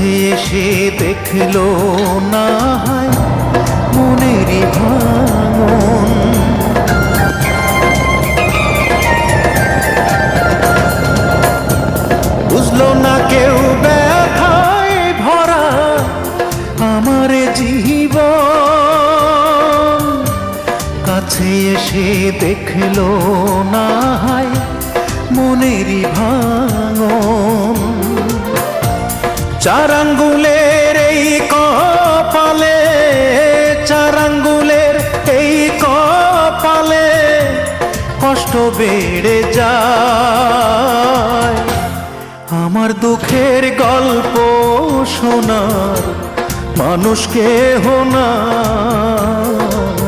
কাছে এসে দেখলো না হয় মনেরই ভাঙন। বুঝলো না কেউ ব্যথায় ভরা আমার জীবন। কাছে এসে দেখলো না হয় মনেরই ভাঙন। চার আঙ্গুলের এই কপালে, চার আঙ্গুলের এই কপালে কষ্ট বেড়ে যায়। আমার দুঃখের গল্প শোনার মানুষ কেহ নাই।